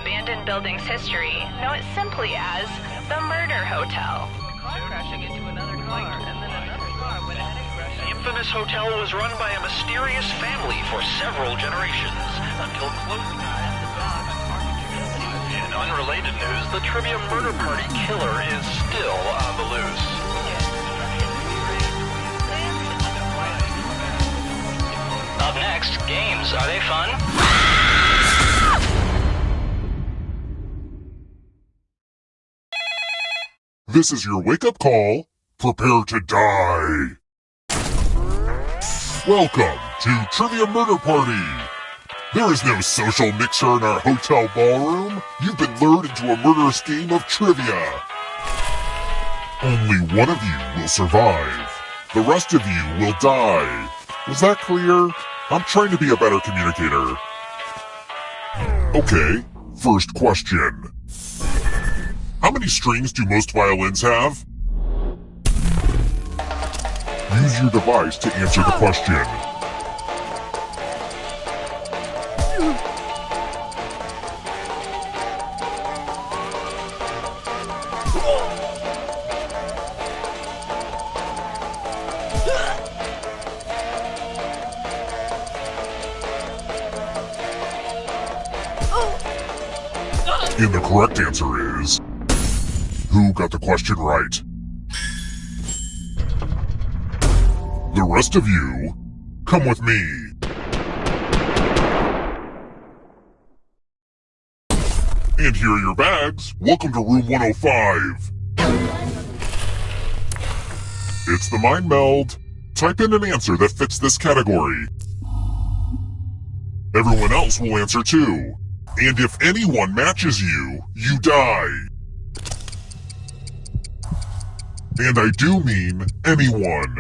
abandoned building's history know it simply as the Murder Hotel. Crashing into another car, and then another car went ahead and crashed. The infamous hotel was run by a mysterious family for several generations, until closing time. In unrelated news, the Trivia Murder Party killer is still on the loose. Up next, games. Are they fun? This is your wake-up call. Prepare to die. Welcome to Trivia Murder Party. There is no social mixer in our hotel ballroom. You've been lured into a murderous game of trivia. Only one of you will survive. The rest of you will die. Was that clear? I'm trying to be a better communicator. Okay, first question. How many strings do most violins have? Use your device to answer the question. And the correct answer is... Who got the question right? The rest of you, come with me. And here are your bags. Welcome to room 105. It's the Mind Meld. Type in an answer that fits this category. Everyone else will answer too. And if anyone matches you, you die. And I do mean anyone.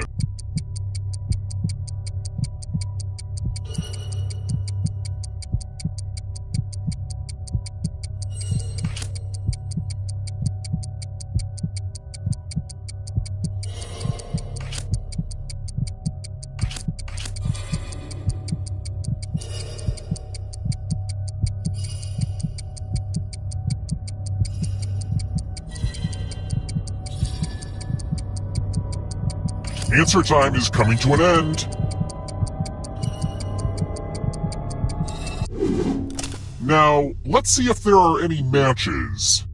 Answer time is coming to an end. Now, let's see if there are any matches.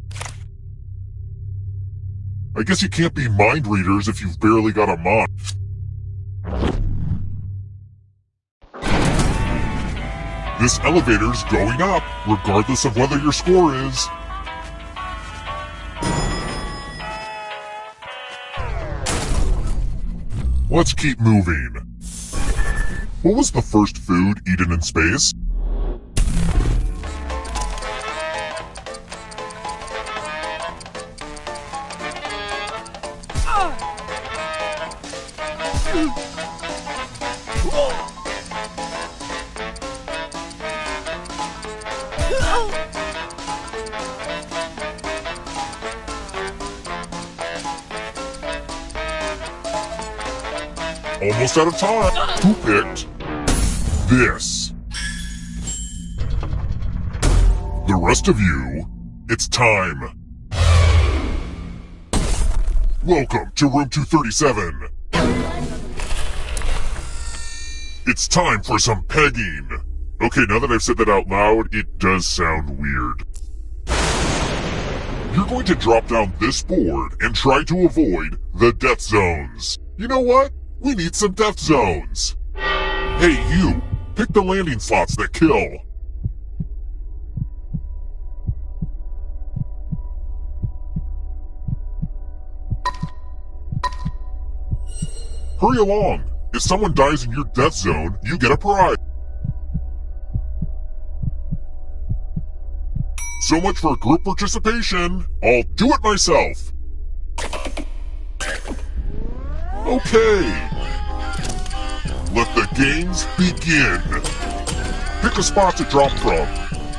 I guess you can't be mind readers if you've barely got a mind. This elevator's going up, regardless of whether your score is. Let's keep moving. What was the first food eaten in space? Almost out of time. Who picked this? The rest of you, it's time. Welcome to room 237. It's time for some pegging. Okay, now that I've said that out loud, it does sound weird. You're going to drop down this board and try to avoid the death zones. You know what? We need some death zones. Hey, you! Pick the landing slots that kill. Hurry along! If someone dies in your death zone, you get a prize. So much for group participation. I'll do it myself. Okay. Let the games begin. Pick a spot to drop from.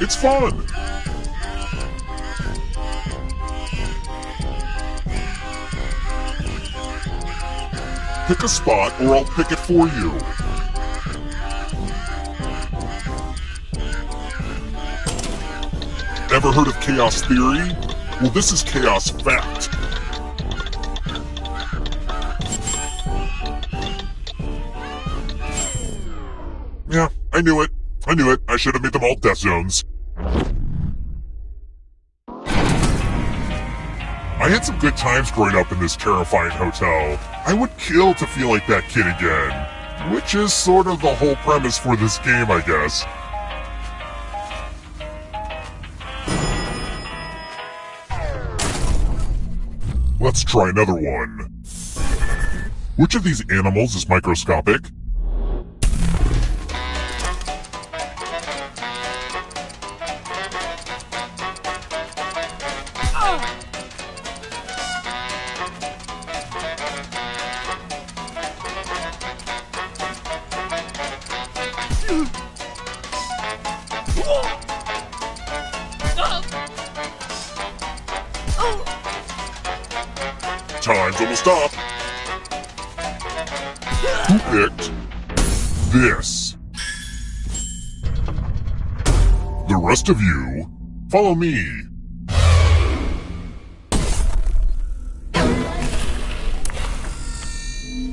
It's fun. Pick a spot or I'll pick it for you. Ever heard of chaos theory? Well, this is chaos fact. Yeah, I knew it. I should have made them all death zones. I had some good times growing up in this terrifying hotel. I would kill to feel like that kid again. Which is sort of the whole premise for this game, I guess. Let's try another one. Which of these animals is microscopic? Time's almost up. Who picked this? The rest of you, follow me.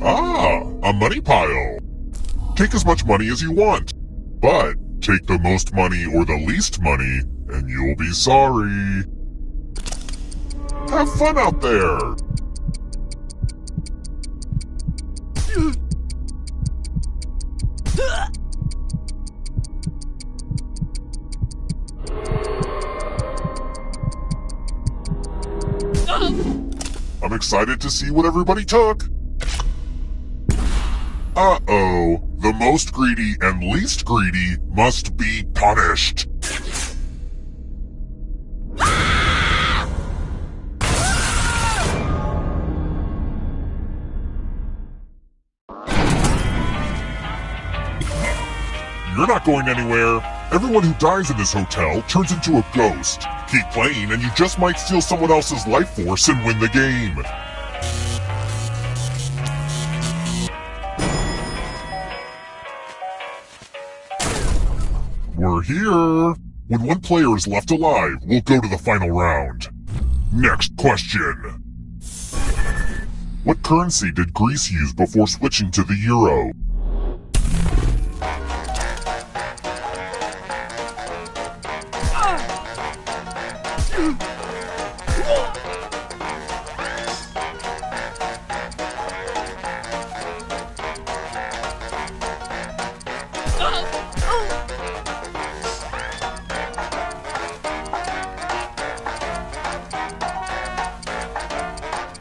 Ah, a money pile. Take as much money as you want, but take the most money or the least money, and you'll be sorry. Have fun out there. I'm excited to see what everybody took. Uh-oh, the most greedy and least greedy must be punished. You're not going anywhere. Everyone who dies in this hotel turns into a ghost. Keep playing and you just might steal someone else's life force and win the game. We're here. When one player is left alive, we'll go to the final round. Next question. What currency did Greece use before switching to the euro?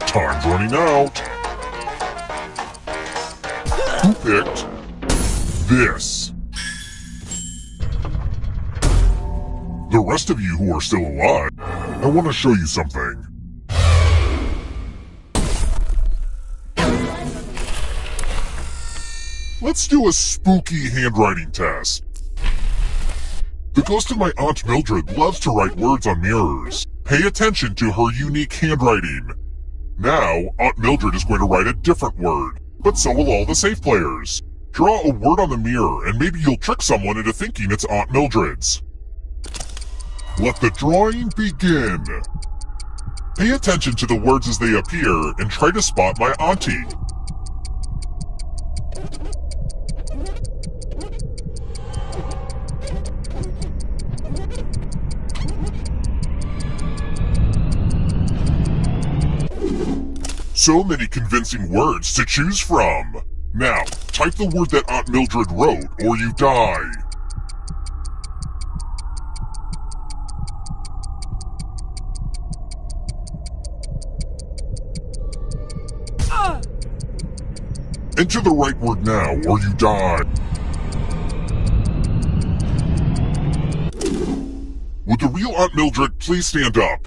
Time's running out. Who picked this? The rest of you who are still alive, I want to show you something. Let's do a spooky handwriting test. The ghost of my Aunt Mildred loves to write words on mirrors. Pay attention to her unique handwriting. Now, Aunt Mildred is going to write a different word, but so will all the safe players. Draw a word on the mirror, and maybe you'll trick someone into thinking it's Aunt Mildred's. Let the drawing begin. Pay attention to the words as they appear, and try to spot my auntie. So many convincing words to choose from. Now, type the word that Aunt Mildred wrote, or you die. Enter the right word now, or you die. Would the real Aunt Mildred please stand up?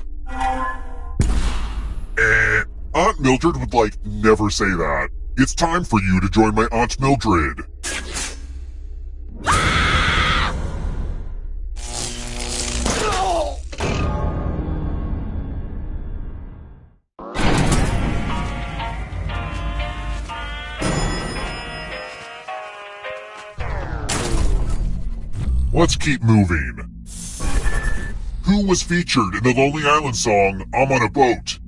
Aunt Mildred would, never say that. It's time for you to join my Aunt Mildred. Let's keep moving. Who was featured in the Lonely Island song, I'm on a Boat?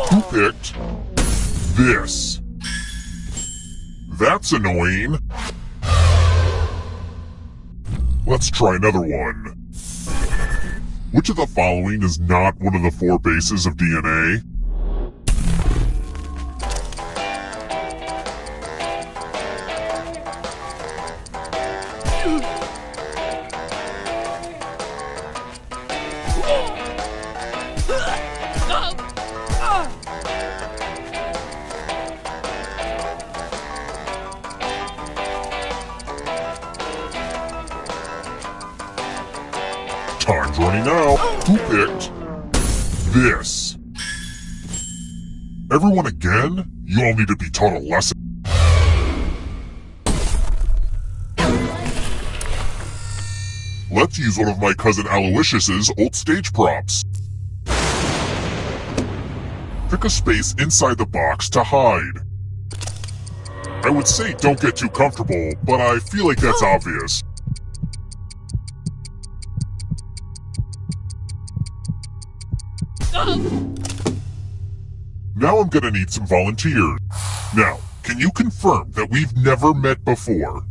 Who picked this? That's annoying. Let's try another one. Which of the following is not one of the 4 bases of DNA? Time's running out. Who picked this? Everyone again? You all need to be taught a lesson. Let's use one of my cousin Aloysius's old stage props. Pick a space inside the box to hide. I would say don't get too comfortable, but I feel like that's obvious. Now I'm gonna need some volunteers. Now, can you confirm that we've never met before?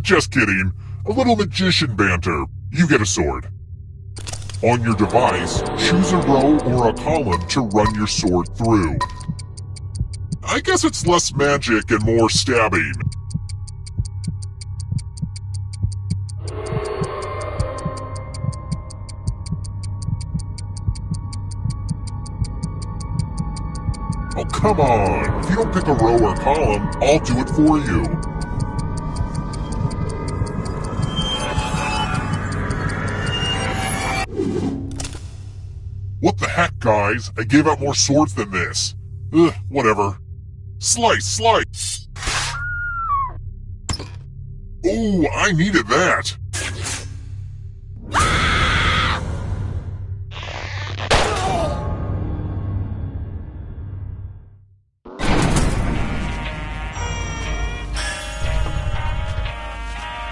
Just kidding. A little magician banter. You get a sword. On your device, choose a row or a column to run your sword through. I guess it's less magic and more stabbing. Oh, come on! If you don't pick a row or column, I'll do it for you. What the heck, guys? I gave out more swords than this. Ugh, whatever. Slice, slice! Ooh, I needed that!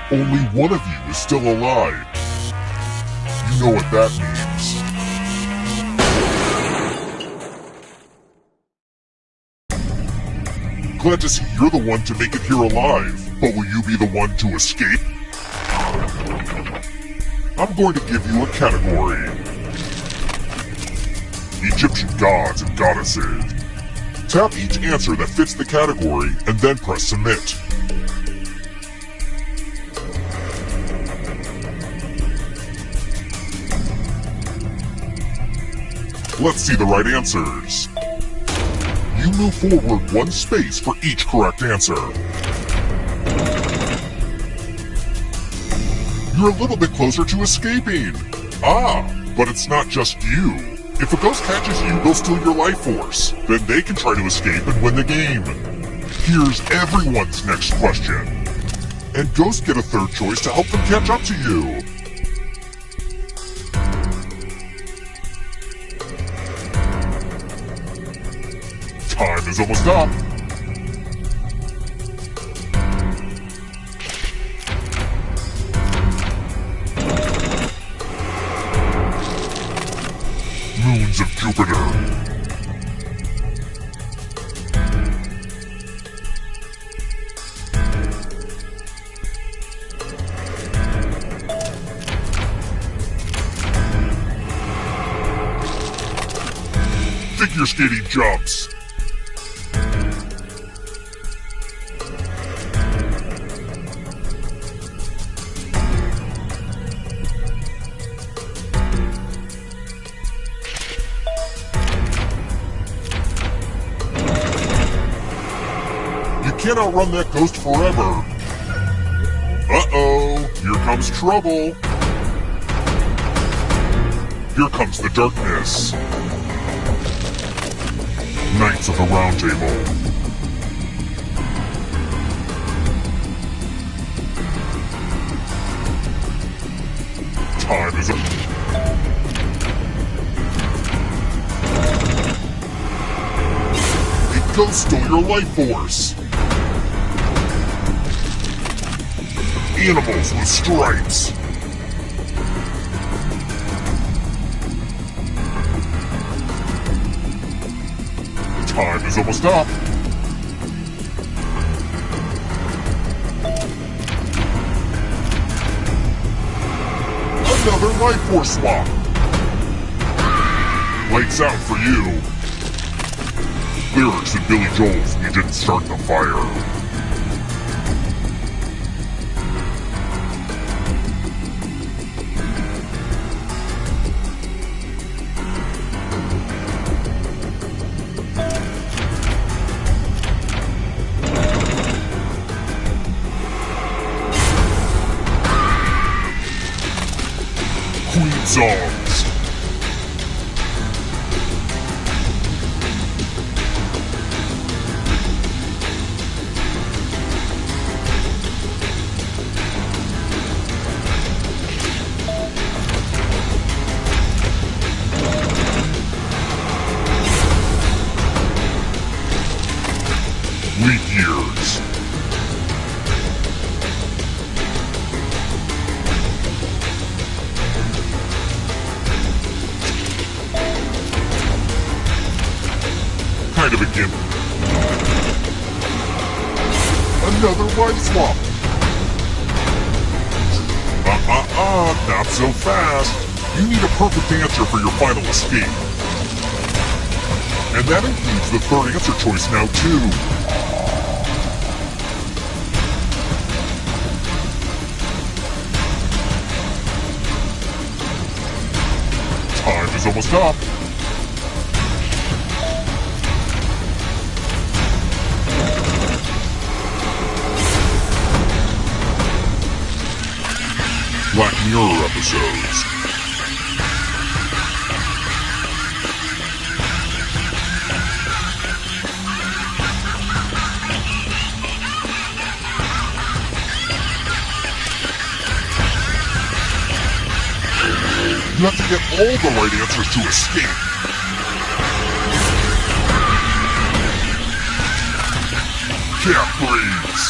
Only one of you is still alive. You know what that means. Glad to see you're the one to make it here alive, but will you be the one to escape? I'm going to give you a category. Egyptian gods and goddesses. Tap each answer that fits the category and then press submit. Let's see the right answers. You move forward one space for each correct answer. You're a little bit closer to escaping. Ah, but it's not just you. If a ghost catches you, they'll steal your life force. Then they can try to escape and win the game. Here's everyone's next question. And ghosts get a third choice to help them catch up to you. Time is almost up. Moons of Jupiter. Figure skating jumps. Can't outrun that ghost forever. Uh-oh, here comes trouble. Here comes the darkness. Knights of the Round Table. Time is up. The ghost stole your life force. Animals with stripes. Time is almost up. Another life force swap. Lights out for you. Lyrics in Billy Joel's "We Didn't Start the Fire." Queen songs. Leap years. Kind of a gimp. Another life swap. Not so fast. You need a perfect answer for your final escape. And that includes the third answer choice now, too. Time is almost up. Black Mirror episodes. You have to get all the right answers to escape. Can't freeze.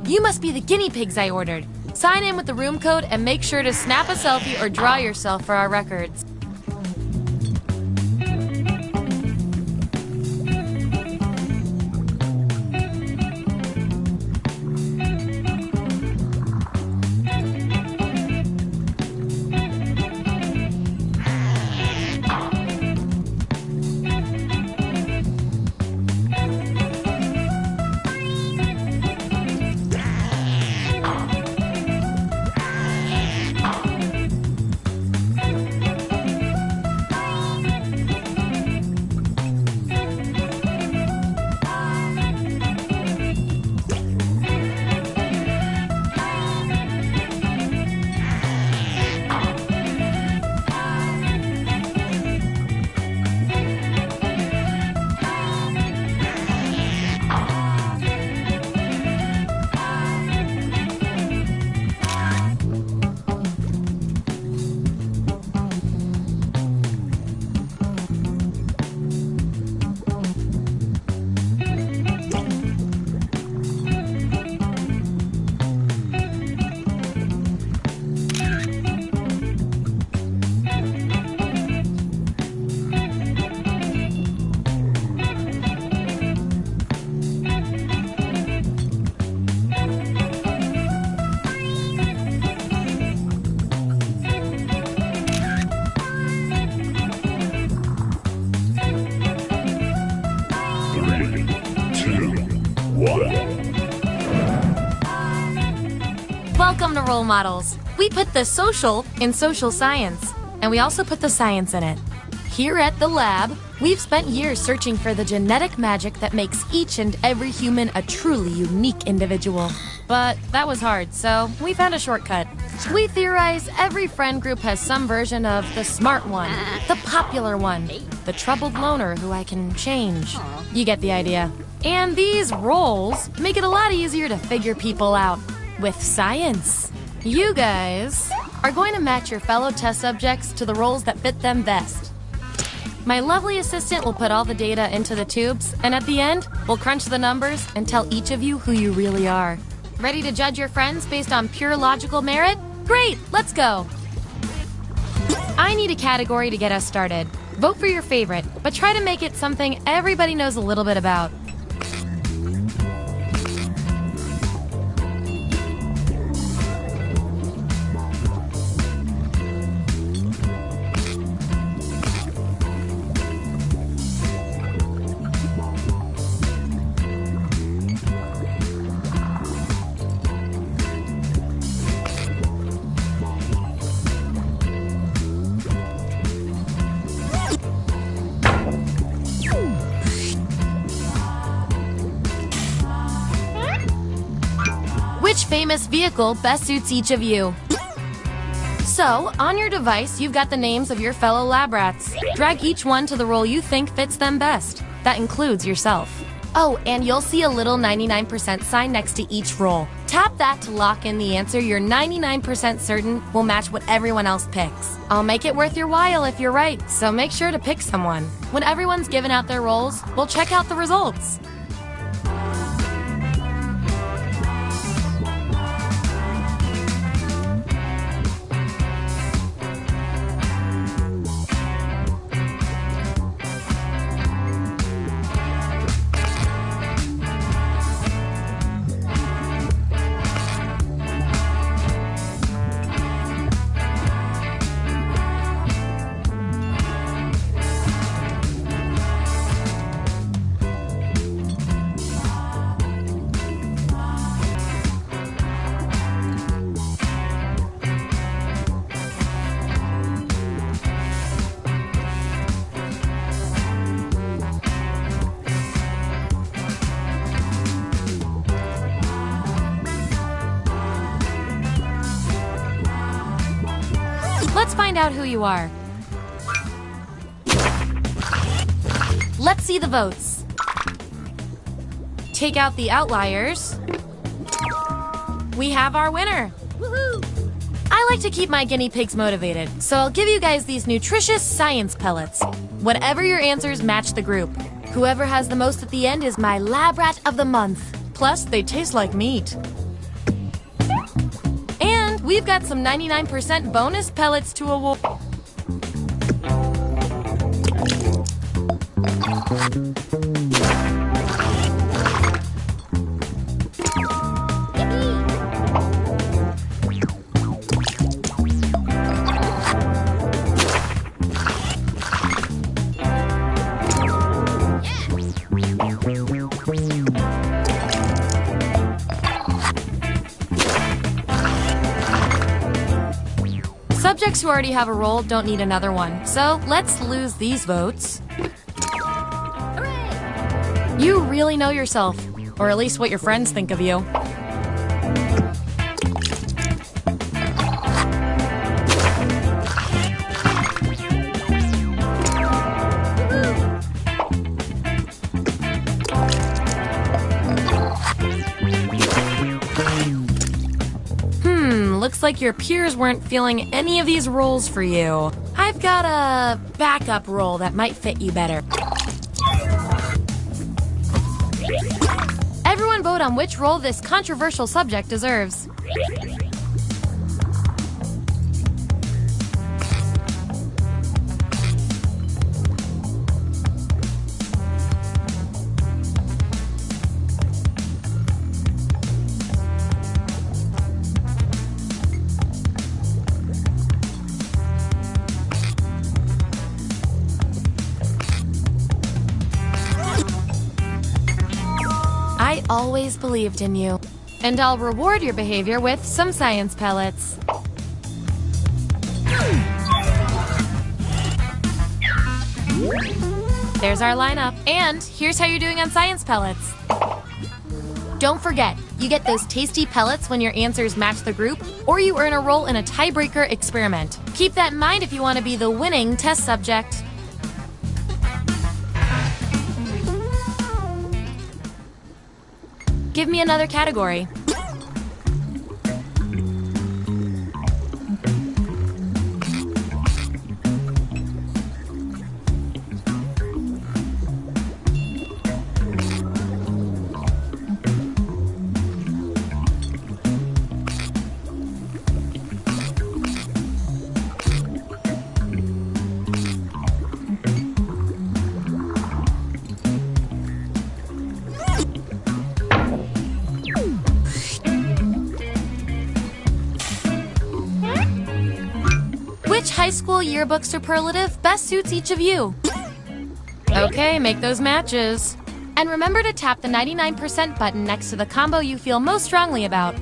You must be the guinea pigs I ordered. Sign in with the room code and make sure to snap a selfie or draw yourself for our records. Welcome to Role Models. We put the social in social science, and we also put the science in it. Here at the lab, we've spent years searching for the genetic magic that makes each and every human a truly unique individual. But that was hard, so we found a shortcut. We theorize every friend group has some version of the smart one, the popular one, the troubled loner who I can change. You get the idea. And these roles make it a lot easier to figure people out with science. You guys are going to match your fellow test subjects to the roles that fit them best. My lovely assistant will put all the data into the tubes, and at the end, we'll crunch the numbers and tell each of you who you really are. Ready to judge your friends based on pure logical merit? Great, let's go. I need a category to get us started. Vote for your favorite, but try to make it something everybody knows a little bit about. Which famous vehicle best suits each of you? So, on your device, you've got the names of your fellow lab rats. Drag each one to the role you think fits them best. That includes yourself. Oh, and you'll see a little 99% sign next to each role. Tap that to lock in the answer you're 99% certain will match what everyone else picks. I'll make it worth your while if you're right, so make sure to pick someone. When everyone's given out their roles, we'll check out the results. Let's find out who you are. Let's see the votes. Take out the outliers. We have our winner. Woohoo! I like to keep my guinea pigs motivated, so I'll give you guys these nutritious science pellets. Whatever your answers, match the group. Whoever has the most at the end is my lab rat of the month. Plus, they taste like meat. And we've got some 99% bonus pellets to award. Subjects who already have a role don't need another one, so let's lose these votes. Hooray! You really know yourself, or at least what your friends think of you. Looks like your peers weren't feeling any of these roles for you. I've got a backup role that might fit you better. Everyone vote on which role this controversial subject deserves. I always believed in you. And I'll reward your behavior with some science pellets. There's our lineup. And here's how you're doing on science pellets. Don't forget, you get those tasty pellets when your answers match the group, or you earn a role in a tiebreaker experiment. Keep that in mind if you want to be the winning test subject. Give me another category. Which high school yearbook superlative best suits each of you? Okay, make those matches. And remember to tap the 99% button next to the combo you feel most strongly about.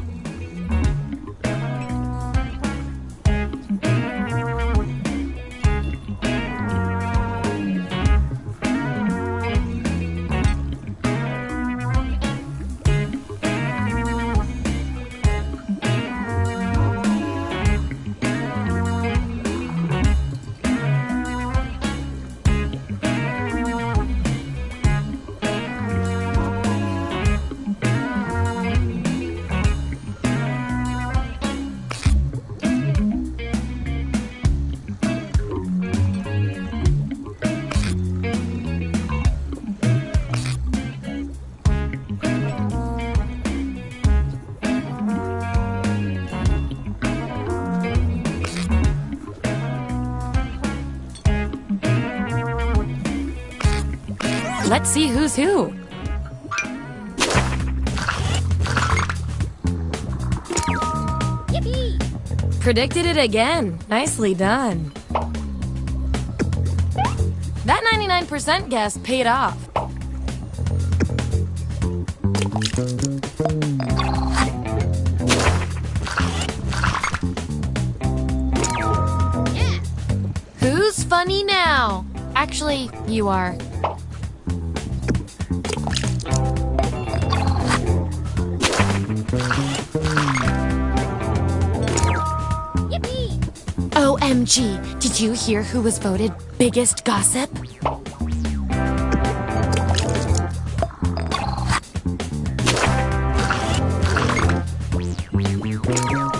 Let's see who's who. Yippee! Predicted it again. Nicely done. That 99% guess paid off. Yeah. Who's funny now? Actually, you are. Yippee! OMG, did you hear who was voted biggest gossip?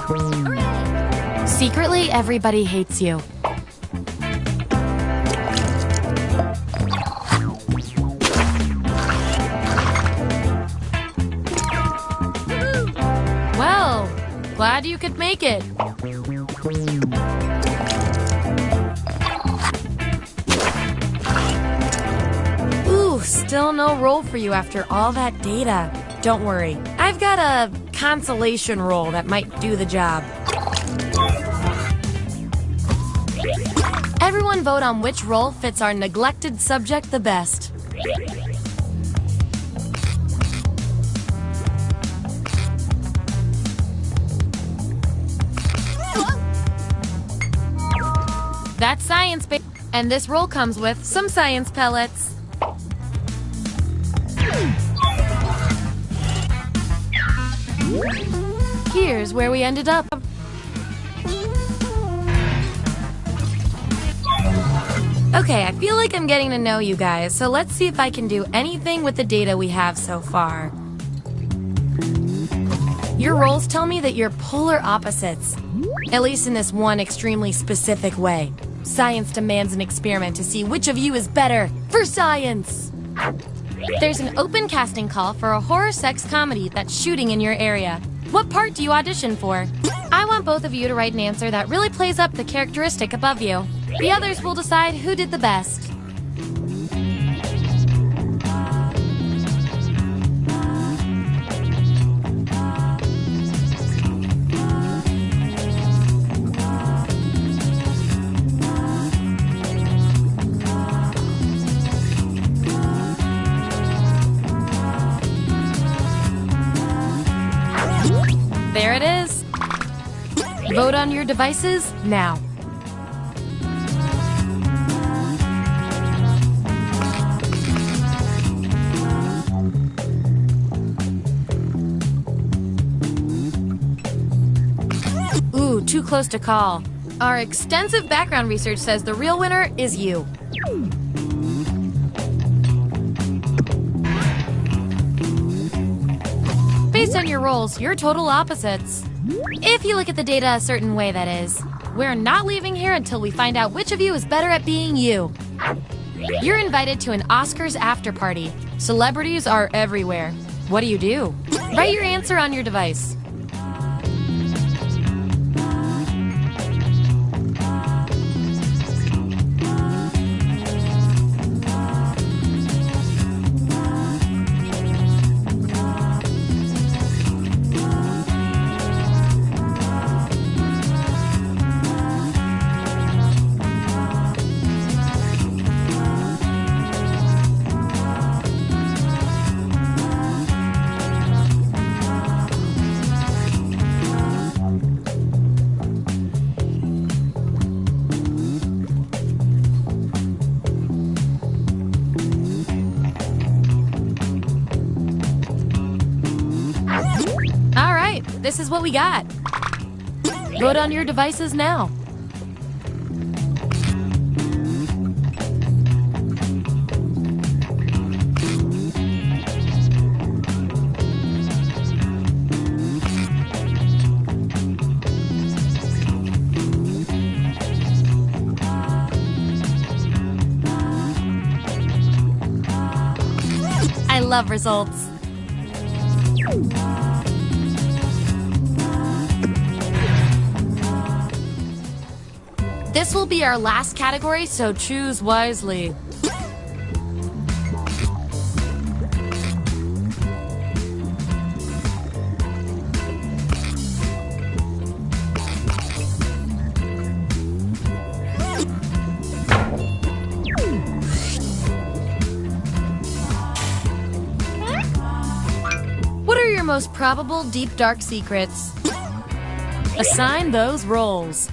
Hooray! Secretly, everybody hates you. Well, glad you could make it. Ooh, still no role for you after all that data. Don't worry, I've got a consolation role that might do the job. Everyone vote on which role fits our neglected subject the best. That's science, and this roll comes with some science pellets. Here's where we ended up. Okay, I feel like I'm getting to know you guys, so let's see if I can do anything with the data we have so far. Your roles tell me that you're polar opposites, at least in this one extremely specific way. Science demands an experiment to see which of you is better for science. There's an open casting call for a horror sex comedy that's shooting in your area. What part do you audition for? I want both of you to write an answer that really plays up the characteristic above you. The others will decide who did the best. There it is. Vote on your devices now. Ooh, too close to call. Our extensive background research says the real winner is you. Based on your roles, you're total opposites. If you look at the data a certain way, that is. We're not leaving here until we find out which of you is better at being you. You're invited to an Oscars after party. Celebrities are everywhere. What do? Write your answer on your device. This is what we got. Vote on your devices now. I love results. This will be our last category, so choose wisely. What are your most probable deep dark secrets? Assign those roles.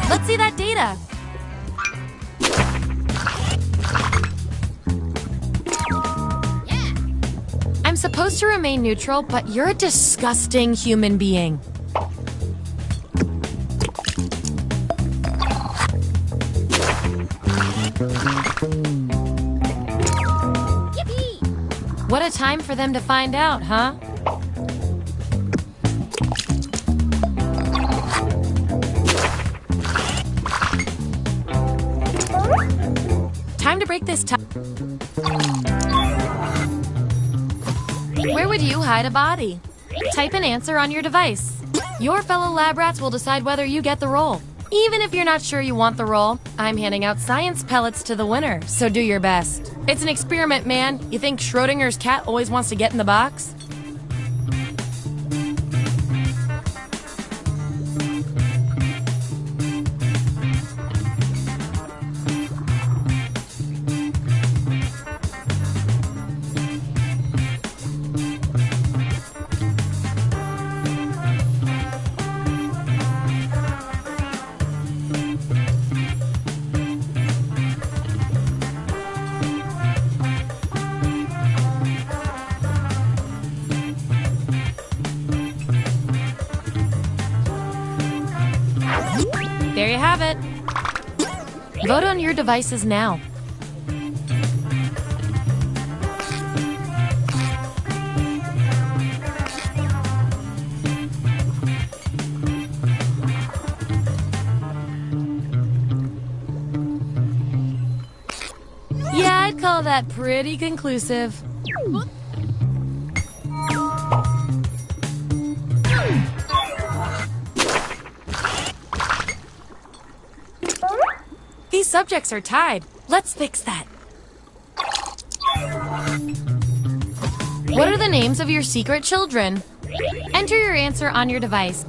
Let's see that data. I'm supposed to remain neutral, but you're a disgusting human being. Yippee! What a time for them to find out, huh? Time to break this tie. Where would you hide a body? Type an answer on your device. Your fellow lab rats will decide whether you get the role. Even if you're not sure you want the role, I'm handing out science pellets to the winner, so do your best. It's an experiment, man. You think Schrodinger's cat always wants to get in the box? have it. Vote on your devices now. Yeah, I'd call that pretty conclusive. These subjects are tied. Let's fix that. What are the names of your secret children? Enter your answer on your device.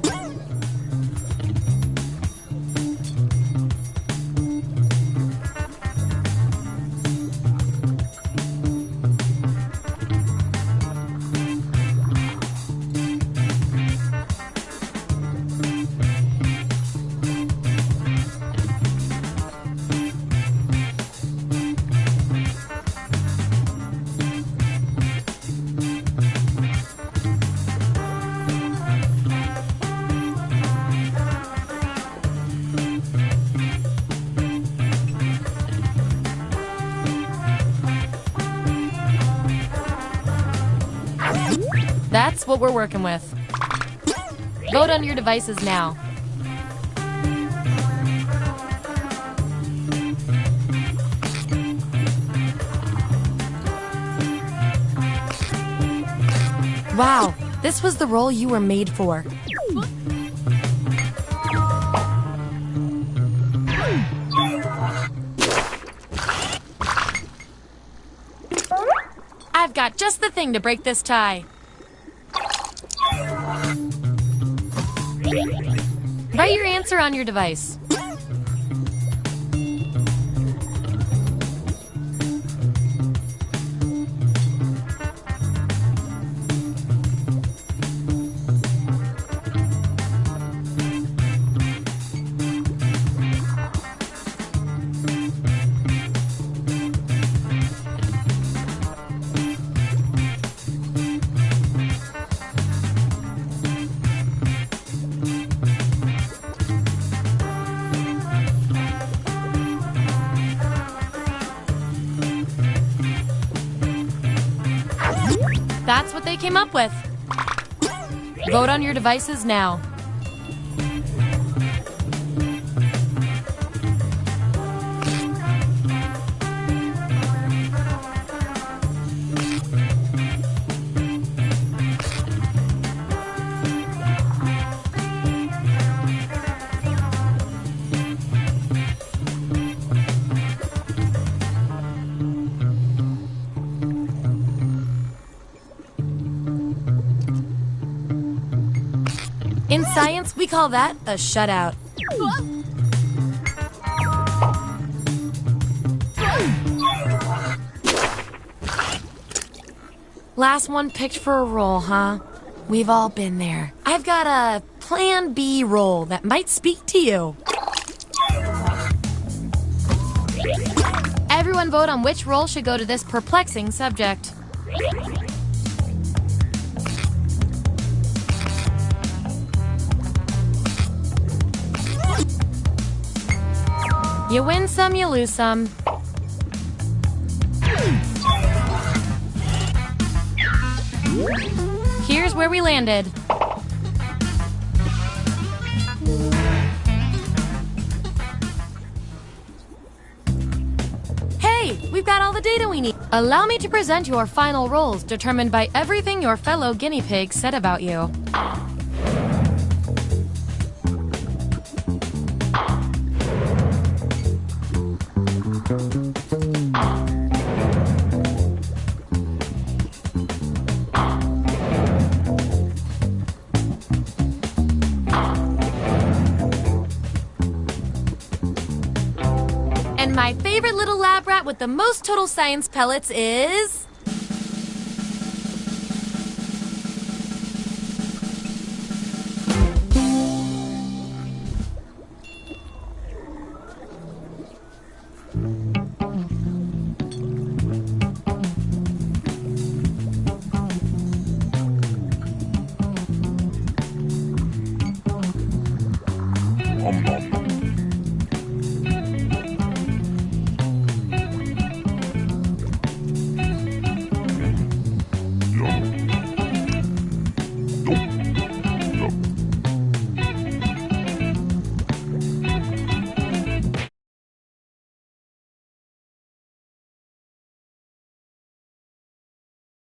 That's what we're working with. Vote on your devices now. Wow, this was the role you were made for. I've got just the thing to break this tie. Write your answer on your device. That's what they came up with. Vote on your devices now. In science, we call that a shutout. Last one picked for a role, huh? We've all been there. I've got a Plan B role that might speak to you. Everyone vote on which role should go to this perplexing subject. You win some, you lose some. Here's where we landed. Hey, we've got all the data we need. Allow me to present your final roles, determined by everything your fellow guinea pigs said about you. And my favorite little lab rat with the most total science pellets is...